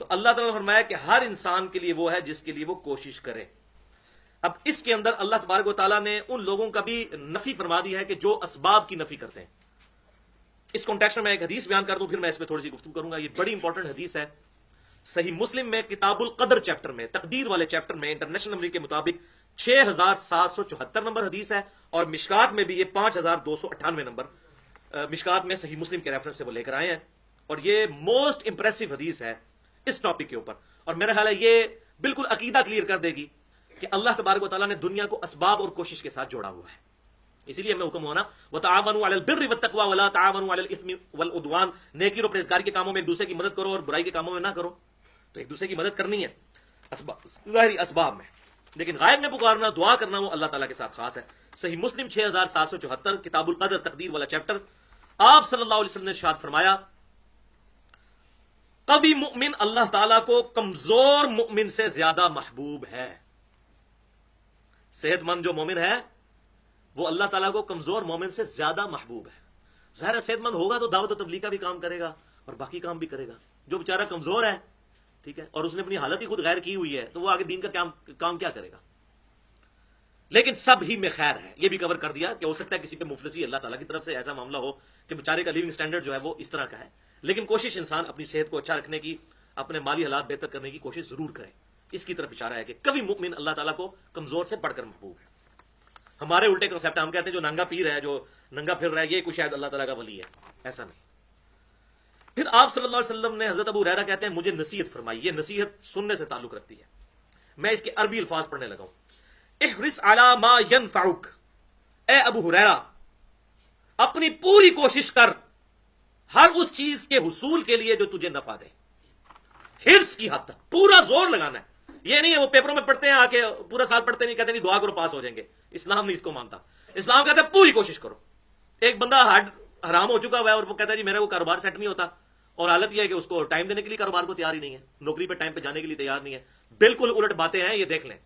اللہ تعالیٰ نے فرمایا کہ ہر انسان کے لیے وہ ہے جس کے لیے وہ کوشش کرے. اب اس کے اندر اللہ تبارک و تعالیٰ نے ان لوگوں کا بھی نفی فرما دی ہے کہ جو اسباب کی نفی کرتے ہیں. اس کانٹیکسٹ میں ایک حدیث بیان کر دوں، پھر میں اس پہ تھوڑی سی گفتگو کروں گا. یہ بڑی انپورٹنٹ حدیث ہے. صحیح مسلم میں کتاب القدر چیپٹر میں، تقدیر والے چیپٹر میں، انٹرنیشنل نمبر کے مطابق 6774 نمبر حدیث ہے، اور مشکات میں بھی یہ 5298 نمبر مشکات میں صحیح مسلم کے ریفرنس سے وہ لے کر آئے ہیں. اور یہ موسٹ امپریسو حدیث ہے اس ٹاپک کے اوپر، اور میرا خیال ہے یہ بالکل عقیدہ کلیئر کر دے گی کہ اللہ تبارک و تعالیٰ نے دنیا کو اسباب اور کوشش کے ساتھ جوڑا ہوا ہے. اسی لیے ہمیں حکم ہونا وَتَعَاوَنُوا عَلَى الْبِرِّ وَالتَّقْوَى وَلَا تَعَاوَنُوا عَلَى الْإِثْمِ وَالْعُدْوَانِ. نیکی اور پرہیزگاری کے کاموں میں ایک دوسرے کی مدد کرو اور برائی کے کاموں میں نہ کرو. تو ایک دوسرے کی مدد کرنی ہے ظاہری اسباب میں، لیکن غائب میں پکارنا، دعا کرنا، وہ اللہ تعالیٰ کے ساتھ خاص ہے. صحیح مسلم 6774 کتاب القدر تقدیر والا چیپٹر. آپ صلی اللہ علیہ وسلم نے ارشاد فرمایا قوی مؤمن اللہ تعالیٰ کو کمزور مؤمن سے زیادہ محبوب ہے. صحت مند جو مومن ہے وہ اللہ تعالیٰ کو کمزور مومن سے زیادہ محبوب ہے. ظاہر ہے صحت مند ہوگا تو دعوت و تبلیغ کا بھی کام کرے گا اور باقی کام بھی کرے گا. جو بیچارہ کمزور ہے، ٹھیک ہے، اور اس نے اپنی حالت ہی خود غیر کی ہوئی ہے، تو وہ آگے دین کا کام کیا کرے گا. لیکن سب ہی میں خیر ہے. یہ بھی کور کر دیا کہ ہو سکتا ہے کسی پہ مفلسی اللہ تعالیٰ کی طرف سے ایسا معاملہ ہو کہ بیچارے کا لیونگ سٹینڈرڈ جو ہے وہ اس طرح کا ہے، لیکن کوشش انسان اپنی صحت کو اچھا رکھنے کی، اپنے مالی حالات بہتر کرنے کی کوشش ضرور کرے. اس کی طرف اشارہ ہے کہ کبھی مؤمن اللہ تعالیٰ کو کمزور سے بڑھ کر محبوب ہے. ہمارے الٹے کنسپٹ، ہم کہتے ہیں جو ننگا پیر ہے، جو ننگا پھر رہا ہے، یہ کوئی شاید اللہ تعالیٰ کا ولی ہے. ایسا نہیں. پھر آپ صلی اللہ علیہ وسلم نے حضرت ابو ہریرہ کہتے ہیں مجھے نصیحت فرمائی. یہ نصیحت سننے سے تعلق رکھتی ہے. میں اس کے عربی الفاظ پڑھنے لگا ہوں. احرص علی ما ینفعک، اے ابو ہریرہ اپنی پوری کوشش کر ہر اس چیز کے حصول کے لیے جو تجھے نفع دے. حرص کی حد تک پورا زور لگانا ہے. یہ نہیں ہے وہ پیپروں میں پڑھتے ہیں آ کے پورا سال پڑھتے نہیں، کہتے نہیں دعا کرو پاس ہو جائیں گے. اسلام نہیں اس کو مانتا. اسلام کہتا ہے پوری کوشش کرو. ایک بندہ حرام ہو چکا ہوا ہے اور وہ کہتا ہے جی میرا وہ کاروبار سیٹ نہیں ہوتا، اور حالت یہ ہے کہ اس کو ٹائم دینے کے لیے کاروبار کو تیار ہی نہیں ہے، نوکری پہ ٹائم پہ جانے کے لیے تیار نہیں ہے. بالکل الٹ باتیں ہیں، یہ دیکھ لیں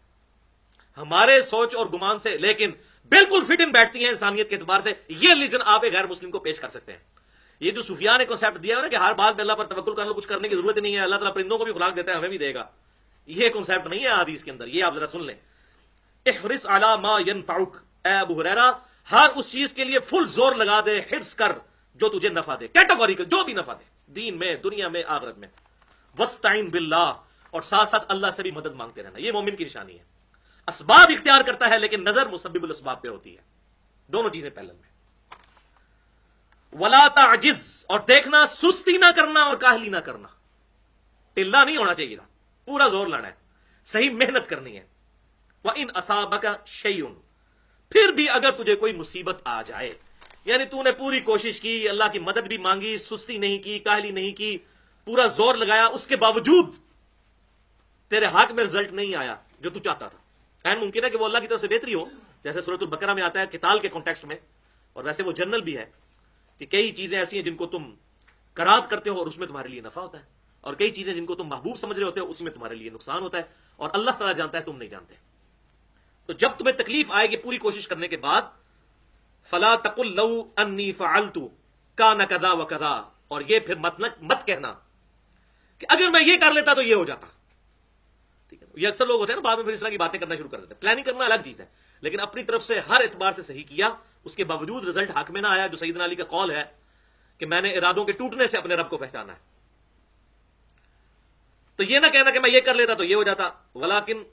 ہمارے سوچ اور گمان سے، لیکن بالکل فٹ ان بیٹھتی ہیں انسانیت کے اعتبار سے. یہ ریلیجن آپ ایک غیر مسلم کو پیش کر سکتے ہیں. یہ جو صوفیاء نے کنسپٹ دیا ہے نا کہ ہر بات میں اللہ پر توکل کر لو، کچھ کرنے کی ضرورت نہیں ہے، اللہ تعالیٰ پرندوں کو بھی خوراک دیتا ہے ہمیں بھی دے گا، یہ کنسپٹ نہیں ہے حدیث کے اندر. یہ آپ ذرا سن لیں. احرص علی ما ینفعک، اے ابو ہریرہ ہر اس چیز کے لیے فل زور لگا دے، حرص کر جو تجھے نفع دے، کیٹیگوریکل جو بھی نفع دے، دین میں، دنیا میں، آخرت میں. وستعین باللہ، اور ساتھ ساتھ اللہ سے بھی مدد مانگتے رہنا. یہ مومن کی نشانی ہے. اسباب اختیار کرتا ہے لیکن نظر مسبب الاسباب پہ ہوتی ہے. دونوں چیزیں پہلے میں. ولا تعجز، اور دیکھنا سستی نہ کرنا اور کاہلی نہ کرنا. ٹلا نہیں ہونا چاہیے تھا، پورا زور لانا ہے، صحیح محنت کرنی ہے. وَإِنْ أَصَابَكَ شَيْءٌ، پھر بھی اگر تجھے کوئی مصیبت آ جائے، یعنی تو نے پوری کوشش کی، اللہ کی مدد بھی مانگی، سستی نہیں کی، کاہلی نہیں کی، پورا زور لگایا، اس کے باوجود تیرے حق میں رزلٹ نہیں آیا جو تو چاہتا تھا. این ممکن ہے کہ وہ اللہ کی طرف سے بہتری ہو، جیسے سورۃ البقرہ میں آتا ہے قتال کے کانٹیکسٹ میں، اور ویسے وہ جنرل بھی ہے کہ کئی چیزیں ایسی ہیں جن کو تم کرات کرتے ہو اور اس میں تمہارے لیے نفع ہوتا ہے، اور کئی چیزیں جن کو تم محبوب سمجھ رہے ہوتے ہو اس میں تمہارے لیے نقصان ہوتا ہے، اور اللہ تعالیٰ جانتا ہے، تم نہیں جانتے. تو جب تمہیں تکلیف آئے گی پوری کوشش کرنے کے بعد، فلا تقل لو انی فعلت کان کذا وکذا، اور یہ پھر مت کہنا کہ اگر میں یہ کر لیتا تو یہ ہو جاتا. ٹھیک ہے، یہ اکثر لوگ ہوتے ہیں نا بعد میں پھر اس طرح کی باتیں کرنا شروع کر دیتے ہیں. پلاننگ کرنا الگ چیز ہے، لیکن اپنی طرف سے ہر اعتبار سے صحیح کیا، اس کے باوجود رزلٹ حق میں نہ آیا، جو سیدنا علی کا قول ہے کہ میں نے ارادوں کے ٹوٹنے سے اپنے رب کو پہچانا ہے. تو یہ نہ کہنا کہ میں یہ کر لیتا تو یہ ہو جاتا. ولیکن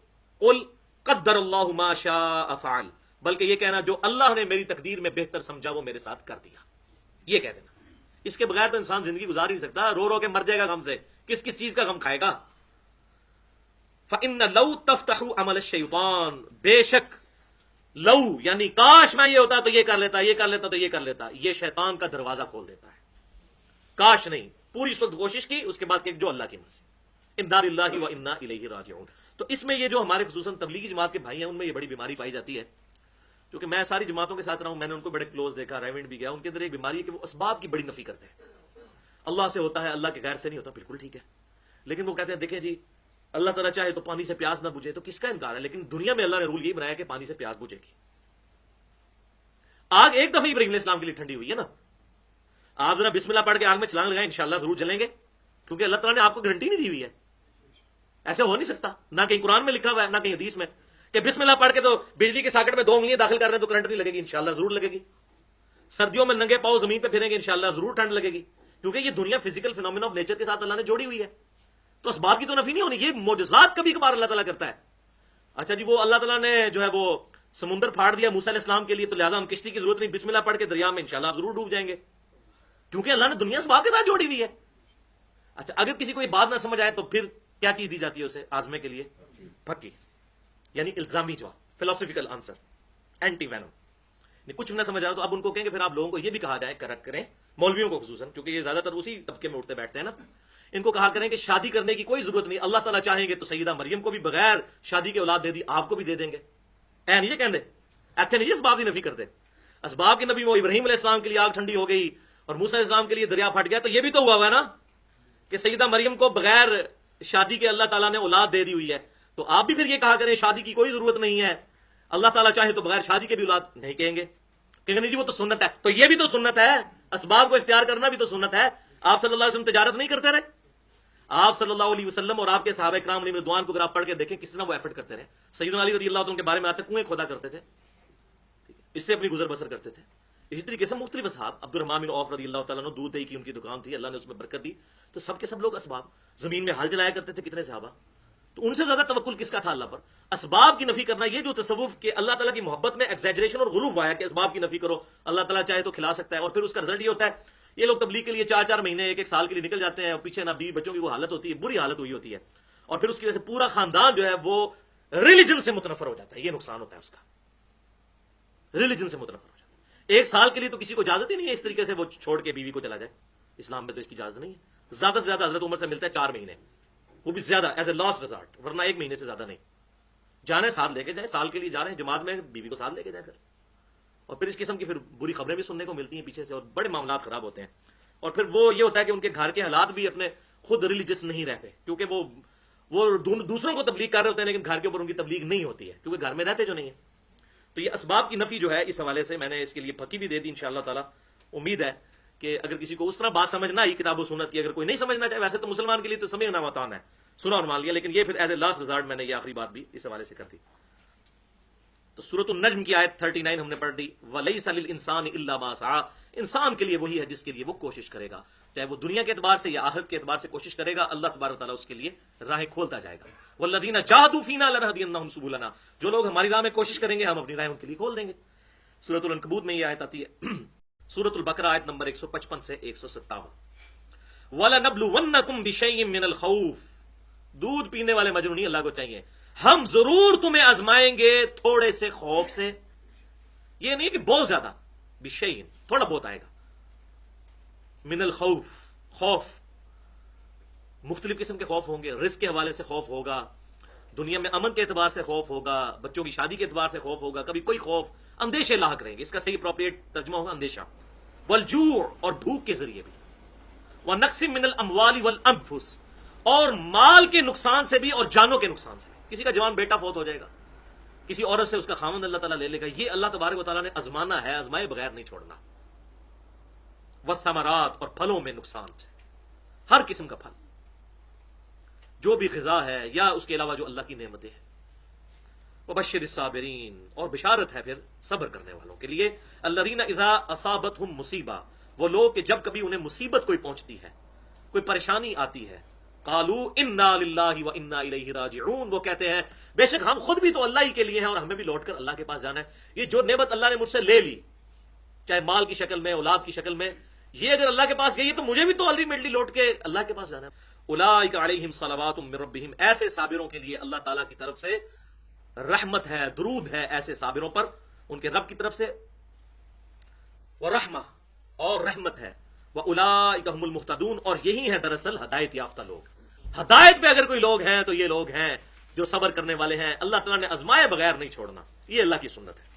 قل قدر اللہ ما شاء فعل، بلکہ یہ کہنا جو اللہ نے میری تقدیر میں بہتر سمجھا وہ میرے ساتھ کر دیا. یہ کہہ دینا. اس کے بغیر تو انسان زندگی گزار ہی نہیں سکتا. رو رو کے مر جائے گا غم سے، کس کس چیز کا غم کھائے گا. فَإِنَّ لَوْ تَفْتَحُ عَمَلَ الشَّيْطَانِ، بے شک لو یعنی کاش میں یہ ہوتا تو یہ کر لیتا، یہ کر لیتا تو یہ کر لیتا، یہ شیطان کا دروازہ کھول دیتا ہے. کاش نہیں، پوری اس وقت کوشش کی، اس کے بعد کہ جو اللہ کی مرضی. اِنَّا لِلَّهِ وَإِنَّا إِلَيْهِ راجعون. تو اس میں یہ جو ہمارے خصوصاً تبلیغی جماعت کے بھائی ہیں ان میں یہ بڑی بیماری پائی جاتی ہے، کیونکہ میں ساری جماعتوں کے ساتھ رہا ہوں، میں نے ان کو بڑے کلوز دیکھا، ریونڈ بھی گیا. ان کے اندر ایک بیماری ہے کہ وہ اسباب کی بڑی نفی کرتے ہیں. اللہ سے ہوتا ہے، اللہ کے غیر سے نہیں ہوتا. بالکل ٹھیک ہے، لیکن وہ کہتے ہیں دیکھیں جی اللہ تعالیٰ چاہے تو پانی سے پیاس نہ بجھے، تو کس کا انکار ہے؟ لیکن دنیا میں اللہ نے رول یہی بنایا کہ پانی سے پیاس بجھے گی. آگ ایک دفعہ ابراہیم علیہ السلام کے لیے ٹھنڈی ہوئی ہے نا. آپ ذرا بسم اللہ پڑھ کے آگ میں چھلانگ لگائیں، انشاءاللہ ضرور جلیں گے، کیونکہ اللہ تعالیٰ نے آپ کو گارنٹی نہیں دی ہوئی ہے. ایسے ہو نہیں سکتا، نہ کہیں قرآن میں لکھا ہوا ہے نہ کہیں حدیث میں کہ بسم اللہ پڑھ کے تو بجلی کے ساکٹ میں 2 انگلیاں داخل کر رہے ہیں تو کرنٹ نہیں لگے گی. انشاءاللہ ضرور لگے گی. سردیوں میں ننگے پاؤں زمین پہ پھریں گے انشاءاللہ ضرور ٹھنڈ لگے گی، کیونکہ یہ دنیا فزیکل فینومینا آف نیچر کے ساتھ اللہ نے جوڑی ہوئی ہے. تو اسباب کی تو نفی نہیں ہونی، یہ معجزات کبھی کبھار اللہ تعالیٰ کرتا ہے. اچھا جی، وہ اللہ تعالیٰ نے جو ہے وہ سمندر پھاڑ دیا موسیٰ علیہ السلام کے لیے، تو لہٰذا ہم کشتی کی ضرورت نہیں، بسم اللہ پڑھ کے دریا میں انشاءاللہ ضرور ڈوب جائیں گے، کیونکہ اللہ نے دنیا اسباب کے ساتھ جوڑی ہوئی ہے. اچھا، اگر کسی کو یہ بات نہ سمجھ آئے تو پھر کیا چیز دی جاتی ہے اسے آزمے کے لیے؟ پھکی، یعنی الزامی جواب، فلسفیکل آنسر، اینٹی وینم. کچھ نہ سمجھ آ رہا تو اب ان کو کہیں کہ پھر آپ لوگوں کو یہ بھی کہا جائے، کریکٹ کریں مولویوں کو خصوصاً، کیونکہ یہ زیادہ تر اسی طبقے میں اٹھتے بیٹھتے ہیں نا، ان کو کہا کریں کہ شادی کرنے کی کوئی ضرورت نہیں، اللہ تعالیٰ چاہیں گے تو سیدہ مریم کو بھی بغیر شادی کے اولاد دے دی، آپ کو بھی دے دیں گے. اے نہیں یہ کہندے، ایتھے نہیں اسباب کی نفی کرتے. اسباب کی نبی، وہ ابراہیم علیہ السلام کے لیے آگ ٹھنڈی ہو گئی اور موسیٰ علیہ السلام کے لیے دریا پھٹ گیا، تو یہ بھی تو ہوا ہوا ہے نا کہ سیدہ مریم کو بغیر شادی کے اللہ تعالیٰ نے اولاد دے دی ہوئی ہے. تو آپ بھی پھر یہ کہا کریں شادی کی کوئی ضرورت نہیں ہے، اللہ تعالیٰ چاہے تو بغیر شادی کے بھی اولاد نہیں کہیں گے، کہیں نہیں جی وہ تو سنت ہے. تو یہ بھی تو سنت ہے، اسباب کو اختیار کرنا بھی تو سنت ہے. آپ صلی اللہ علیہ وسلم تجارت نہیں کرتے رہے؟ آپ صلی اللہ علیہ وسلم اور آپ کے صحابہ کرام علیہ رضوان کو اگر آپ پڑھ کے دیکھیں کس طرح وہ ایفرٹ کرتے رہے. سیدنا علی رضی اللہ عنہ کے بارے میں آتے کنویں کھودا کرتے تھے، اس سے اپنی گزر بسر کرتے تھے. اسی طریقے سے مختلف اصحاب، عبد الرحمن بن عوف رضی اللہ تعالیٰ عنہ دودھ دہی کی ان کی دکان تھی، اللہ نے اس میں برکت دی، تو سب کے سب لوگ اسباب. زمین میں ہل جلایا کرتے تھے کتنے صحابہ، تو ان سے زیادہ توکل کس کا تھا اللہ پر. اسباب کی نفی کرنا، یہ جو تصوف کہ اللہ تعالیٰ کی محبت میں ایگزیجریشن اور غلو آیا کہ اسباب کی نفی کرو، اللہ تعالیٰ چاہے تو کھلا سکتا ہے، اور پھر اس کا رزلٹ یہ ہوتا ہے یہ لوگ تبلیغ کے لیے 4 مہینے 1 سال کے لیے نکل جاتے ہیں، اور پیچھے نہ بیوی بچوں کی وہ حالت ہوتی ہے، بری حالت ہوئی ہوتی ہے، اور پھر اس کی وجہ سے پورا خاندان جو ہے وہ ریلیجن سے متنفر ہو جاتا ہے. یہ نقصان ہوتا ہے اس کا، ریلیجن سے متنفر ہو جاتا ہے. 1 سال کے لیے تو کسی کو اجازت ہی نہیں ہے اس طریقے سے وہ چھوڑ کے بیوی کو چلا جائے، اسلام میں تو اس کی اجازت نہیں ہے. زیادہ سے زیادہ حضرت عمر سے ملتا ہے 4 مہینے، وہ بھی زیادہ ایز اے لاسٹ ریزارٹ، ورنہ 1 مہینے سے زیادہ نہیں. جانے ساتھ لے کے جائیں، سال کے لیے جا رہے ہیں جماعت میں، بیوی کو ساتھ لے کے جائیں پھر. اور پھر اس قسم کی پھر بری خبریں بھی سننے کو ملتی ہیں پیچھے سے، اور بڑے معاملات خراب ہوتے ہیں. اور پھر وہ یہ ہوتا ہے کہ ان کے گھر کے حالات بھی اپنے خود ریلیجس نہیں رہتے، کیونکہ وہ دوسروں کو تبلیغ کر رہے ہوتے ہیں لیکن گھر کے اوپر ان کی تبلیغ نہیں ہوتی ہے، کیونکہ گھر میں رہتے جو نہیں ہے. تو یہ اسباب کی نفی جو ہے اس حوالے سے میں نے اس کے لیے پھکی بھی دے دی. انشاءاللہ تعالی امید ہے کہ اگر کسی کو اس طرح بات سمجھنا آئی کتاب و سنت کی، اگر کوئی نہیں سمجھنا چاہے، ویسے تو مسلمان کے لیے تو سمجھنا آسان ہے، سنا اور مان لیا، لیکن یہ پھر ایز اے لاسٹ ریزارٹ میں نے یہ آخری بات بھی اس حوالے سے کر دی. تو سورۃ النجم کی آیت 39 ہم نے پڑھ دی، وَلَيْسَ لِلْإِنسَانِ إِلَّا مَا سَعَىٰ. انسان کے لیے وہی ہے جس کے لیے وہ کوشش کرے گا، چاہے وہ دنیا کے اعتبار سے یا آخرت کے اعتبار سے کوشش کرے گا، اللہ تبارک و تعالیٰ اس کے لیے راہیں کھولتا جائے گا. وَالَّذِينَ جَاهَدُوا فِينَا لَنَهْدِيَنَّهُمْ سُبُلَنَا. جو لوگ ہماری راہ میں کوشش کریں گے ہم اپنی راہیں ان کے لیے کھول دیں گے. سورۃ العنکبوت میں یہ آیت آتی ہے، سورۃ البقرہ آیت نمبر 155 سے 157. وَلَنَبْلُوَنَّكُمْ بِشَيْءٍ مِّنَ الْخَوْفِ. دودھ پینے والے مجنون نہیں، اللہ کو چاہیے ہم ضرور تمہیں آزمائیں گے تھوڑے سے خوف سے. یہ نہیں کہ بہت زیادہ، بشیء تھوڑا بہت آئے گا. من الخوف، خوف مختلف قسم کے خوف ہوں گے، رزق کے حوالے سے خوف ہوگا، دنیا میں امن کے اعتبار سے خوف ہوگا، بچوں کی شادی کے اعتبار سے خوف ہوگا، کبھی کوئی خوف، اندیشے لاحق رہیں گے. اس کا صحیح اپروپریٹ ترجمہ ہوگا اندیشہ. والجوع، اور بھوک کے ذریعے بھی. ونقص من الاموال والانفس، اور مال کے نقصان سے بھی اور جانوں کے نقصان سے بھی. کسی کا جوان بیٹا فوت ہو جائے گا، کسی عورت سے اس کا خامند اللہ تعالیٰ لے لے گا، یہ اللہ تبارک و تعالیٰ نے ازمانا ہے، ازمائے بغیر نہیں چھوڑنا. والثمرات، اور پھلوں میں نقصان سے، ہر قسم کا پھل جو بھی غذا ہے یا اس کے علاوہ جو اللہ کی نعمتیں ہیں. وبشر الصابرین، اور بشارت ہے پھر صبر کرنے والوں کے لیے. الذین اذا اصابتهم مصیبہ، وہ لوگ کہ جب کبھی انہیں مصیبت کوئی پہنچتی ہے، کوئی پریشانی آتی ہے، قالوا انا للہ وانا الیہ راجعون، وہ کہتے ہیں بے شک ہم خود بھی تو اللہ ہی کے لیے ہیں اور ہمیں بھی لوٹ کر اللہ کے پاس جانا ہے. یہ جو نعمت اللہ نے مجھ سے لے لی، چاہے مال کی شکل میں، اولاد کی شکل میں، یہ اگر اللہ کے پاس گئی تو مجھے بھی تو الٹیمیٹلی لوٹ کے اللہ کے پاس جانا ہے. اولئک علیہم صلوات من ربہم، ایسے صابروں کے لیے اللہ تعالیٰ کی طرف سے رحمت ہے، درود ہے ایسے صابروں پر ان کے رب کی طرف سے، ورحمہ، اور رحمت ہے. وَأُولَئِكَ هُمُ الْمُهْتَدُونَ، اور یہی ہیں دراصل ہدایت یافتہ لوگ. ہدایت پہ اگر کوئی لوگ ہیں تو یہ لوگ ہیں جو صبر کرنے والے ہیں. اللہ تعالیٰ نے آزمائے بغیر نہیں چھوڑنا، یہ اللہ کی سنت ہے.